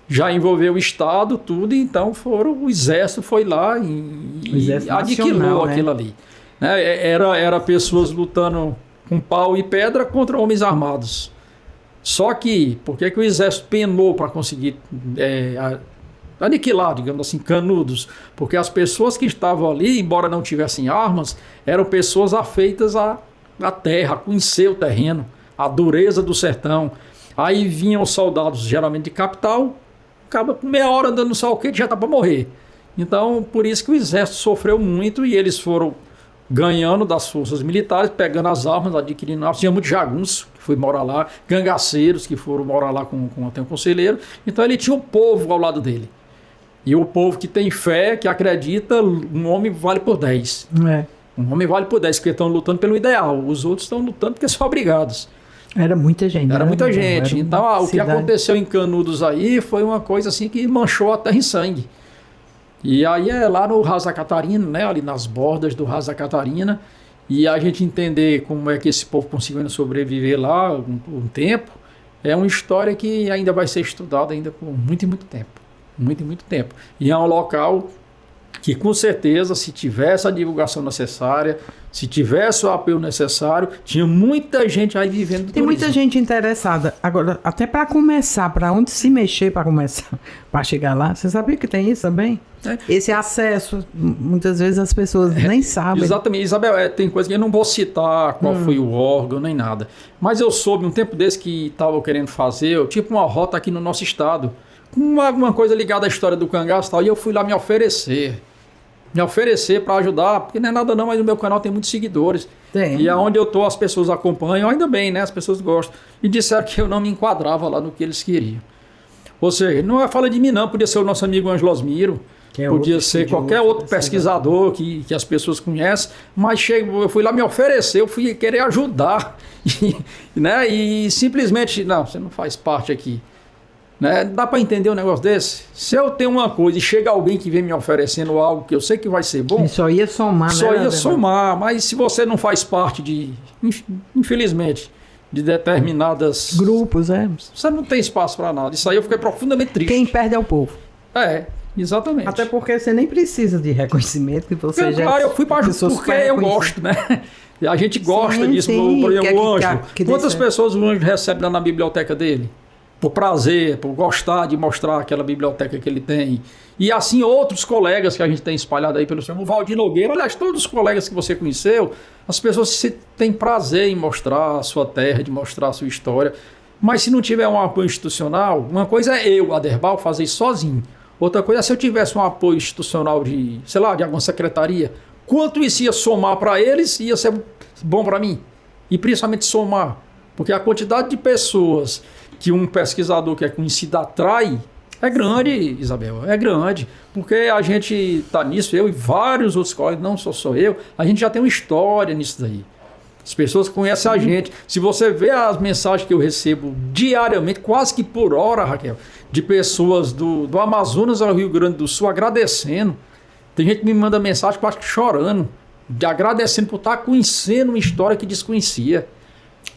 já envolveu o Estado, tudo, então o Exército foi lá e aniquilou aquilo ali. Né, era pessoas lutando com pau e pedra contra homens armados. Só que, por que o Exército penou para conseguir aniquilar, digamos assim, Canudos? Porque as pessoas que estavam ali, embora não tivessem armas, eram pessoas afeitas à terra, a conhecer o terreno, a dureza do sertão. Aí vinham os soldados, geralmente de capital, acaba com meia hora andando no salquete, já está para morrer. Então, por isso que o exército sofreu muito e eles foram ganhando das forças militares, pegando as armas, adquirindo armas. Tinha muito jagunço que foi morar lá, gangaceiros que foram morar lá com até um conselheiro. Então ele tinha um povo ao lado dele. E o povo que tem fé, que acredita, um homem vale por 10. Um homem vale por 10, porque estão lutando pelo ideal. Os outros estão lutando porque são obrigados. Era muita gente. Era muita gente. Então, o que aconteceu em Canudos aí foi uma coisa assim que manchou a terra em sangue. E aí é lá no Ras da Catarina, né, ali nas bordas do Ras da Catarina, e a gente entender como é que esse povo conseguiu sobreviver lá um tempo, é uma história que ainda vai ser estudada ainda por muito e muito tempo. Muito e muito tempo. E é um local que com certeza, se tivesse a divulgação necessária, se tivesse o apoio necessário, tinha muita gente aí vivendo do Tem turismo. muita gente interessada. Agora, até para começar, para onde se mexer para começar, para chegar lá, você sabia que tem isso também? É. Esse acesso, muitas vezes as pessoas nem sabem. Exatamente, Isabel, tem coisa que eu não vou citar qual foi o órgão nem nada, mas eu soube um tempo desse que estavam querendo fazer, tipo uma rota aqui no nosso estado, com alguma coisa ligada à história do cangaço e tal, e eu fui lá me oferecer para ajudar, porque não é nada não, mas o meu canal tem muitos seguidores. Tem. E aonde eu tô, as pessoas acompanham, ainda bem, né? As pessoas gostam. E disseram que eu não me enquadrava lá no que eles queriam. Ou seja, não é fala de mim não, podia ser o nosso amigo Ângelo Osmiro, podia ser qualquer outro pesquisador que as pessoas conhecem, mas eu fui lá me oferecer, eu fui querer ajudar, né? E simplesmente, não, você não faz parte aqui. Né? Dá para entender um negócio desse? Se eu tenho uma coisa e chega alguém que vem me oferecendo algo que eu sei que vai ser bom, E só ia somar, só né? ia somar, mas se você não faz parte infelizmente, de determinadas Grupos, você não tem espaço para nada. Isso aí eu fiquei profundamente triste. Quem perde é o povo. Exatamente. Até porque você nem precisa de reconhecimento, que você Porque, já... claro, eu fui para ajudar porque eu gosto, né? A gente gosta disso. Por exemplo, o Ângelo. Quantas pessoas o Ângelo recebe lá na biblioteca dele? Por prazer, por gostar de mostrar aquela biblioteca que ele tem. E assim outros colegas que a gente tem espalhado aí pelo seu, o Valdir Nogueira, aliás, todos os colegas que você conheceu, as pessoas têm prazer em mostrar a sua terra, de mostrar a sua história. Mas se não tiver um apoio institucional, uma coisa é eu, Aderbal, fazer isso sozinho. Outra coisa é se eu tivesse um apoio institucional de, sei lá, de alguma secretaria, quanto isso ia somar para eles, ia ser bom para mim. E principalmente somar. Porque a quantidade de pessoas que um pesquisador que é conhecido atrai é grande, Isabel, é grande. Porque a gente está nisso, eu e vários outros colegas, não só eu, a gente já tem uma história nisso daí. As pessoas conhecem a gente. Se você vê as mensagens que eu recebo diariamente, quase que por hora, Raquel, de pessoas do Amazonas ao Rio Grande do Sul agradecendo. Tem gente que me manda mensagem quase que chorando, agradecendo por estar conhecendo uma história que desconhecia.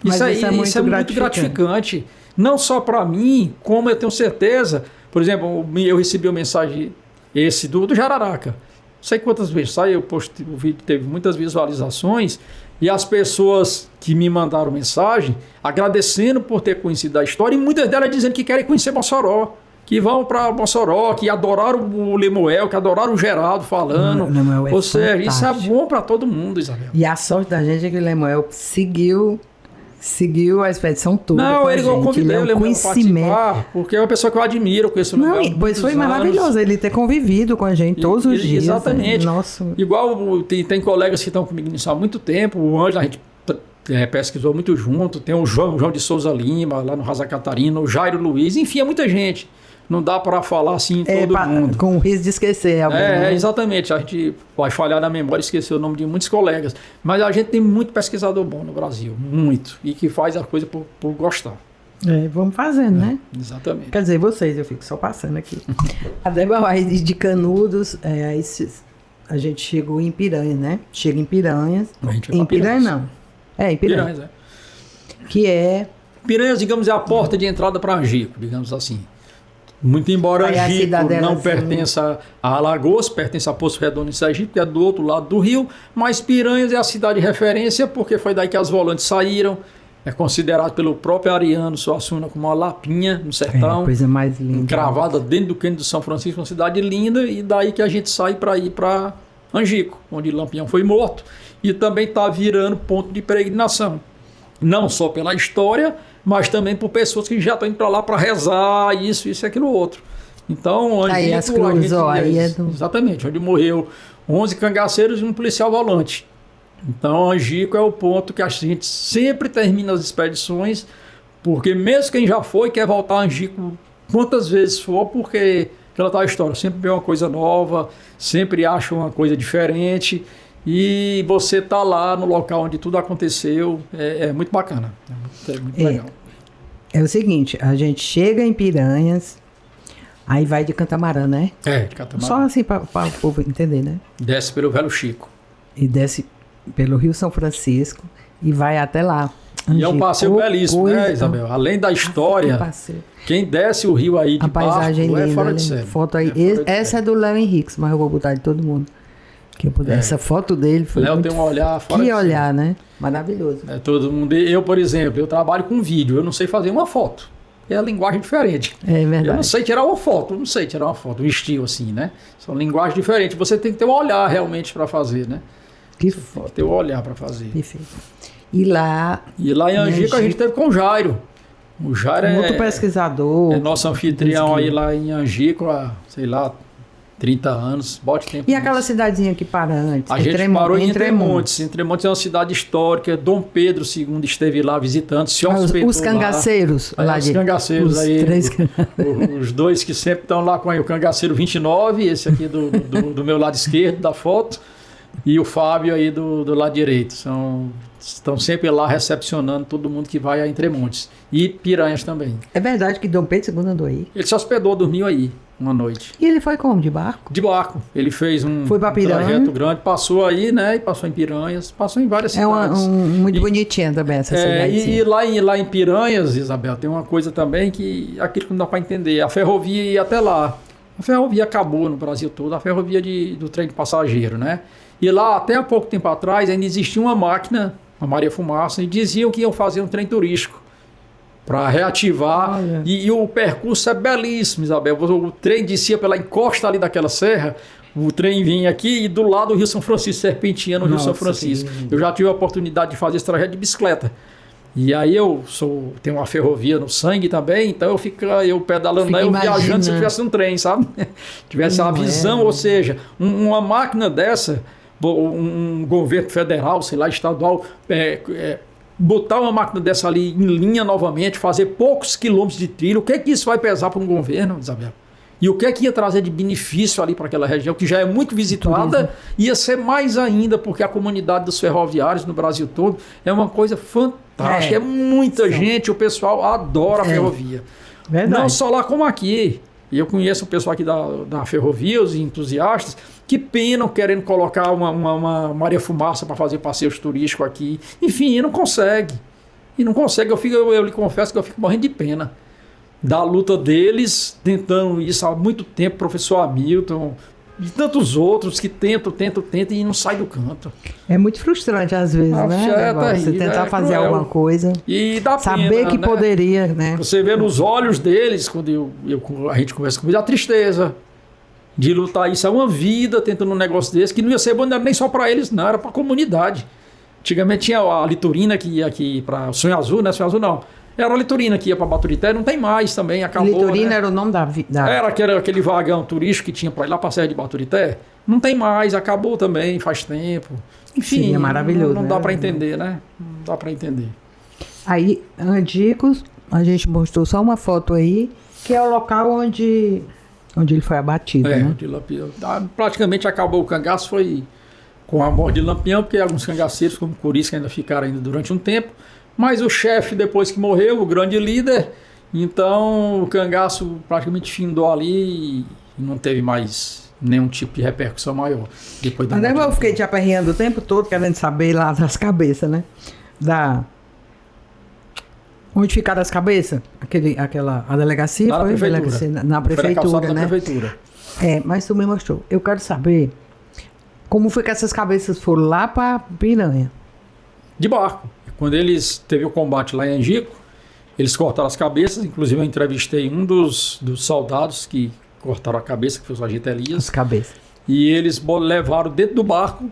Isso é muito gratificante. Não só para mim, como eu tenho certeza. Por exemplo, eu recebi uma mensagem esse do Jararaca. Não sei quantas vezes saiu, eu postei, o vídeo teve muitas visualizações. E as pessoas que me mandaram mensagem agradecendo por ter conhecido a história, e muitas delas dizendo que querem conhecer Mossoró, que vão para Mossoró, que adoraram o Lemuel, que adoraram o Geraldo falando. Ou seja, isso é bom para todo mundo, Isabel. E a sorte da gente é que o Lemuel seguiu a expedição toda. Não, ele convidou o Lemuel a participar, porque é uma pessoa que eu admiro, eu conheço o Lemuel. Pois foi maravilhoso ele ter convivido com a gente todos os dias. Exatamente. Nossa. Igual tem colegas que estão comigo nisso há muito tempo, o Ângelo, a gente pesquisou muito junto, tem o João de Souza Lima, lá no Raza Catarina, o Jairo Luiz, enfim, é muita gente. Não dá para falar assim todo mundo. Com o risco de esquecer. Exatamente. A gente vai falhar na memória e esquecer o nome de muitos colegas. Mas a gente tem muito pesquisador bom no Brasil. Muito. E que faz a coisa por gostar. Vamos fazendo, né? Exatamente. Quer dizer, vocês, eu fico só passando aqui. A Débora de Canudos, a gente chegou em Piranhas, né? Chega em Piranhas. Em Piranhas não. Em Piranhas. Que é... Piranhas, digamos, é a porta de entrada para Angico, digamos assim. Muito embora Angico não pertença a Alagoas, pertence a Poço Redondo em Sergipe, que é do outro lado do rio, mas Piranhas é a cidade de referência, porque foi daí que as volantes saíram. É considerado pelo próprio Ariano Suassuna como uma lapinha no sertão. Coisa mais linda. Cravada dentro do cânion do São Francisco, uma cidade linda, e daí que a gente sai para ir para Angico, onde Lampião foi morto, e também está virando ponto de peregrinação. Não só pela história, mas também por pessoas que já estão indo para lá para rezar, isso e aquilo outro. Então, aí as cruzes, exatamente, onde morreu 11 cangaceiros e um policial volante. Então, Angico é o ponto que a gente sempre termina as expedições, porque mesmo quem já foi quer voltar a Angico quantas vezes for, porque aquela tal história, sempre vê uma coisa nova, sempre acha uma coisa diferente. E você está lá no local onde tudo aconteceu, é muito bacana, é muito legal. É o seguinte, a gente chega em Piranhas, aí vai de Catamarã, né? De Catamarã. Só assim para o povo entender, né? Desce pelo Velho Chico. E desce pelo Rio São Francisco e vai até lá. E é um passeio belíssimo, né, coisa. Isabel? Além da história, Que passeio. quem desce o rio aí de A paisagem barco é linda, fora né? de série. Foto aí. É fora de Essa é série. do Léo Henriques, mas eu vou botar de todo mundo. Que eu puder. Essa foto dele foi Léo muito... tem um olhar fora Que de série. olhar, né? Maravilhoso. É, todo mundo. Eu, por exemplo, eu trabalho com vídeo, eu não sei fazer uma foto. É a linguagem diferente. É verdade. Eu não sei tirar uma foto, um estilo assim, né? São linguagens diferentes. Você tem que ter um olhar realmente para fazer, né? Que Tem que foto. ter um olhar para fazer. Perfeito. E lá, E lá em Angico a gente teve com o Jairo. O Jairo outro pesquisador. é nosso anfitrião pesquisa. aí lá em Angico há, sei lá, 30 anos. Bote tempo. E aquela cidadezinha que para antes? A gente parou em Entremontes. Entremontes é uma cidade histórica. Dom Pedro II esteve lá visitando, se hospedou Os cangaceiros. lá. Lá Os cangaceiros os aí. três... Os dois que sempre estão lá com aí, o cangaceiro 29, esse aqui do meu lado esquerdo da foto, e o Fábio aí do lado direito. Estão sempre lá recepcionando todo mundo que vai a Entremontes. E Piranhas também. É verdade que Dom Pedro II andou aí. Ele se hospedou, dormiu aí uma noite. E ele foi como? De barco? De barco. Ele fez um Foi pra Piranha. trajeto grande, passou aí, né? E passou em Piranhas, passou em várias É cidades. muito bonitinha também essa É, cidadezinha. e lá em Piranhas, Isabel, tem uma coisa também que aquilo que não dá para entender. A ferrovia ia até lá. A ferrovia acabou no Brasil todo, a ferrovia do trem de passageiro, né? E lá, até há pouco tempo atrás, ainda existia uma máquina, a Maria Fumaça, e diziam que iam fazer um trem turístico para reativar. Olha. E o percurso é belíssimo, Isabel. O trem descia pela encosta ali daquela serra, o trem vinha aqui e do lado o Rio São Francisco, serpenteando o Rio São Nossa, Francisco. que lindo. Eu já tive a oportunidade de fazer esse trajeto de bicicleta. E aí tenho uma ferrovia no sangue também, então eu pedalando Fica lá, eu viajando se eu imaginando. tivesse um trem, sabe? Tivesse a Não visão, é, ou seja, uma máquina dessa, um governo federal, sei lá, estadual, botar uma máquina dessa ali em linha novamente, fazer poucos quilômetros de trilho, o que é que isso vai pesar para um governo, Isabel? E o que é que ia trazer de benefício ali para aquela região, que já é muito visitada, ia ser mais ainda, porque a comunidade dos ferroviários no Brasil todo é uma coisa fantástica. É muita gente, o pessoal adora a ferrovia. Verdade. Não só lá como aqui. E eu conheço o pessoal aqui da ferrovia, os entusiastas, que penam querendo colocar uma Maria Fumaça para fazer passeios turísticos aqui. Enfim, e não consegue. Eu lhe confesso que eu fico morrendo de pena da luta deles, tentando isso há muito tempo, professor Hamilton e tantos outros que tentam e não sai do canto. É muito frustrante às vezes, né? É Você terrível, tentar fazer cruel. alguma coisa, E dá saber pena, que né? poderia, né? Você vê nos olhos deles, quando a gente conversa com eles, a tristeza de lutar. Isso é uma vida tentando um negócio desse, que não ia ser bom nem só para eles, não, era para a comunidade. Antigamente tinha a litorina que ia aqui para Sonho Azul, né? Sonho Azul não. Era a litorina que ia para Baturité, não tem mais também, acabou. Litorina né? era o nome da... Era aquele vagão turístico que tinha para ir lá para a Serra de Baturité. Não tem mais, acabou também, faz tempo. Enfim, Seria maravilhoso, não né? dá para entender, né? Não dá para entender. Aí, Andicos, a gente mostrou só uma foto aí, que é o local onde ele foi abatido, né? De Lampião. Praticamente acabou o cangaço, foi com a morte de Lampião, porque alguns cangaceiros, como Curisca, ainda ficaram ainda durante um tempo. Mas o chefe, depois que morreu, o grande líder, então o cangaço praticamente findou ali e não teve mais nenhum tipo de repercussão maior. Depois da Mas morte eu de fiquei te aperreando o tempo todo, querendo saber lá das cabeças, né? Onde ficaram as cabeças? A delegacia Lá na foi? prefeitura. Delegacia, na Foi na prefeitura, calçada da né? prefeitura. É, mas tu me mostrou. Eu quero saber como foi que essas cabeças foram lá para Piranha. De barco. Quando teve o combate lá em Angico, eles cortaram as cabeças, inclusive eu entrevistei um dos soldados que cortaram a cabeça, que foi o sargento Elias, As cabeças. e eles levaram dentro do barco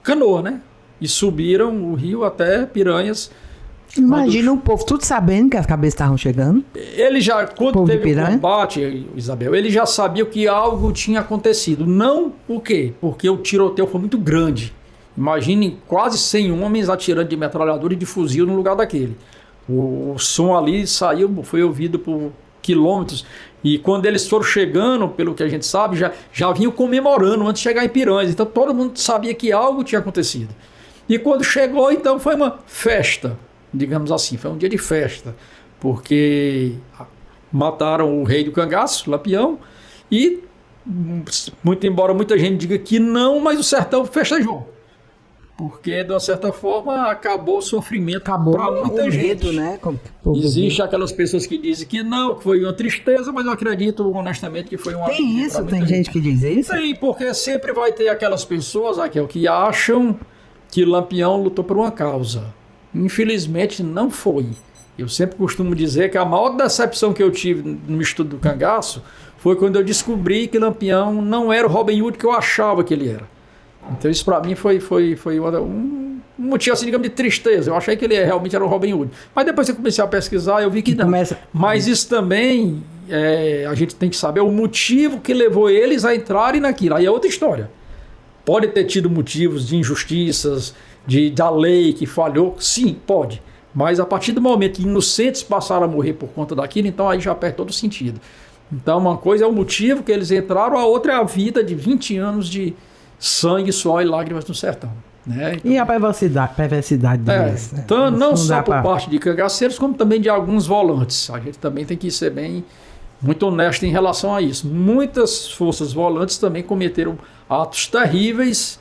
canoa, né? E subiram o rio até Piranhas. Imagina o povo tudo sabendo que as cabeças estavam chegando. Ele já, quando Povo de teve o Piranha? combate, Isabel, ele já sabia que algo tinha acontecido. Não o quê? Porque o tiroteio foi muito grande. Imagine quase 100 homens atirando de metralhadora e de fuzil no lugar daquele. O som ali foi ouvido por quilômetros. E quando eles foram chegando, pelo que a gente sabe, já vinham comemorando antes de chegar em Piranhas. Então todo mundo sabia que algo tinha acontecido. E quando chegou, então foi uma festa, digamos assim, foi um dia de festa. Porque mataram o rei do cangaço, Lampião, e muito embora muita gente diga que não, mas o sertão festejou. Porque, de uma certa forma, acabou o sofrimento Acabou para muita o gente. medo, né? Existe aquelas pessoas que dizem que não, que foi uma tristeza, mas eu acredito honestamente que foi uma Tem alegria isso, pra tem muita gente que diz isso? Tem, porque sempre vai ter aquelas pessoas, Raquel, que acham que Lampião lutou por uma causa. Infelizmente não foi. Eu sempre costumo dizer que a maior decepção que eu tive no estudo do cangaço foi quando eu descobri que Lampião não era o Robin Hood que eu achava que ele era. Então isso para mim foi um motivo, assim, digamos, de tristeza. Eu achei que ele realmente era o Robin Hood. Mas depois que eu comecei a pesquisar, eu vi que não. Mas isso também, a gente tem que saber o motivo que levou eles a entrarem naquilo. Aí é outra história. Pode ter tido motivos de injustiças, da lei que falhou. Sim, pode. Mas a partir do momento que inocentes passaram a morrer por conta daquilo, então aí já perde todo o sentido. Então uma coisa é o motivo que eles entraram, a outra é a vida de 20 anos de sangue, suor e lágrimas no sertão. Né? Então, e a perversidade deles? Então, não só por pra... parte de cangaceiros, como também de alguns volantes. A gente também tem que ser muito honesto em relação a isso. Muitas forças volantes também cometeram atos terríveis,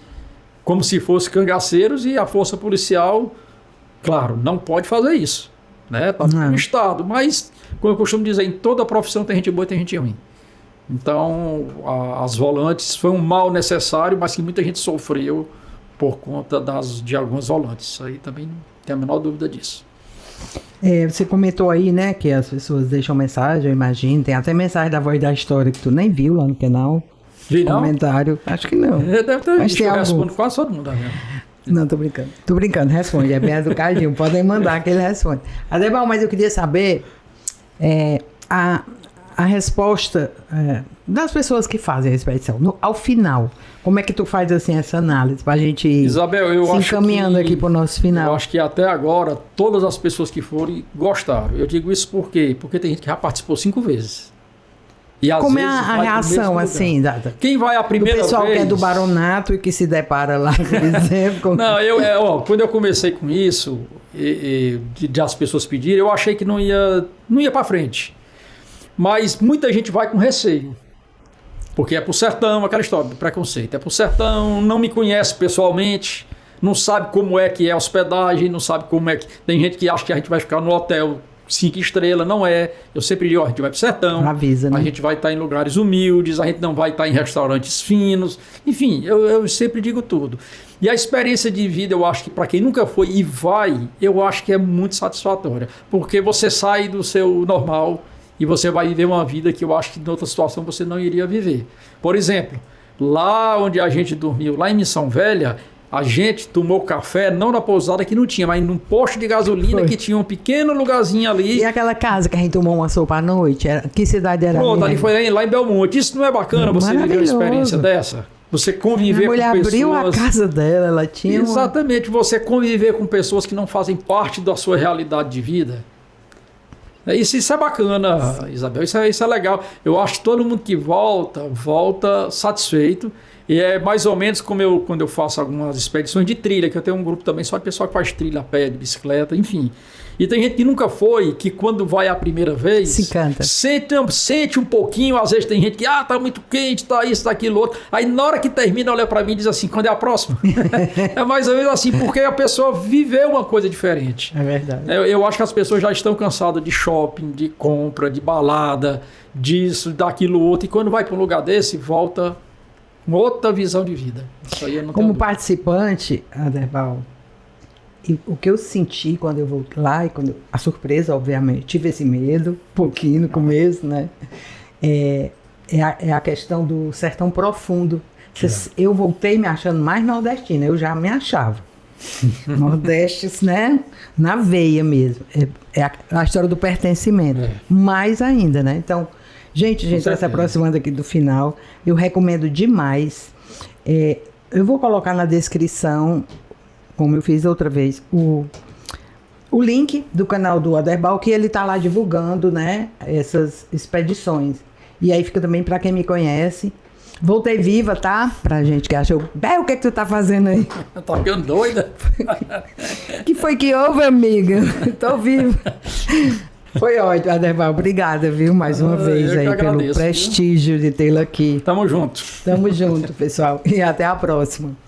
como se fossem cangaceiros, e a força policial, claro, não pode fazer isso. Está no Estado, mas, como eu costumo dizer, em toda profissão tem gente boa e tem gente ruim. Então, as volantes foi um mal necessário, mas que muita gente sofreu por conta de algumas volantes. Isso aí também não tem a menor dúvida disso. Você comentou aí, né, que as pessoas deixam mensagem, eu imagino. Tem até mensagem da Voz da História que tu nem viu lá no canal. Vi não? Comentário. Acho que não. Deve ter Mas visto, eu respondo quase todo mundo. Não, tô brincando. Tô brincando, responde. É bem educadinho. Podem mandar que ele responde. Adebal, mas eu queria saber a resposta das pessoas que fazem a expedição. Ao final, como é que tu faz assim essa análise pra gente ir Isabel, se encaminhando aqui pro nosso final? Eu acho que até agora todas as pessoas que foram gostaram. Eu digo isso por quê? Porque tem gente que já participou 5 vezes. E às como é vezes a reação assim? Quem vai a primeira vez... O pessoal que é do baronato e que se depara lá, por exemplo... Não, quando eu comecei com isso, de as pessoas pedirem, eu achei que não ia para frente. Mas muita gente vai com receio. Porque é pro sertão, aquela história do preconceito. É pro sertão, não me conhece pessoalmente, não sabe como é que é a hospedagem, não sabe como é que... Tem gente que acha que a gente vai ficar no hotel 5 estrelas, não é. Eu sempre digo, a gente vai pro sertão, avisa, né? A gente vai estar em lugares humildes, a gente não vai estar em restaurantes finos. Enfim, eu sempre digo tudo. E a experiência de vida, eu acho que para quem nunca foi e vai, eu acho que é muito satisfatória. Porque você sai do seu normal... E você vai viver uma vida que eu acho que em outra situação você não iria viver. Por exemplo, lá onde a gente dormiu, lá em Missão Velha, a gente tomou café, não na pousada que não tinha, mas num posto de gasolina que tinha um pequeno lugarzinho ali. E aquela casa que a gente tomou uma sopa à noite, que cidade era? Pronto, ali foi lá em Belmonte. Isso não é bacana você viver uma experiência dessa? Você conviver com pessoas... A mulher abriu a casa dela, ela tinha... Exatamente, você conviver com pessoas que não fazem parte da sua realidade de vida. Isso é bacana, Isabel, isso é legal. Eu acho que todo mundo que volta satisfeito. E é mais ou menos como quando eu faço algumas expedições de trilha, que eu tenho um grupo também só de pessoal que faz trilha a pé, de bicicleta, enfim. E tem gente que nunca foi, que quando vai a primeira vez... Se canta. Sente um pouquinho, às vezes tem gente que, tá muito quente, tá isso, tá aquilo, outro. Aí na hora que termina, olha pra mim e diz assim, quando é a próxima? É mais ou menos assim, porque a pessoa viveu uma coisa diferente. É verdade. Eu acho que as pessoas já estão cansadas de shopping, de compra, de balada, disso, daquilo, outro. E quando vai para um lugar desse, volta com outra visão de vida. Isso aí eu não tenho Como dúvida. participante, Adebal, o que eu senti quando eu voltei lá, a surpresa, obviamente, tive esse medo, um pouquinho no começo, né? É a questão do sertão profundo. Eu voltei me achando mais nordestina, eu já me achava. Nordeste, né? Na veia mesmo. É a história do pertencimento. Mais ainda, né? Então, gente está se aproximando aqui do final. Eu recomendo demais. Eu vou colocar na descrição, como eu fiz outra vez, o link do canal do Adebal, que ele está lá divulgando, né, essas expedições. E aí fica também para quem me conhece. Voltei viva, tá? Pra gente que achou... o que tu tá fazendo aí? Tá ficando doida? Que foi que houve, amiga? Tô viva. Foi ótimo, Adebal. Obrigada, viu? Mais uma vez aí agradeço, pelo prestígio de tê-la aqui. Tamo junto. Tamo junto, pessoal. E até a próxima.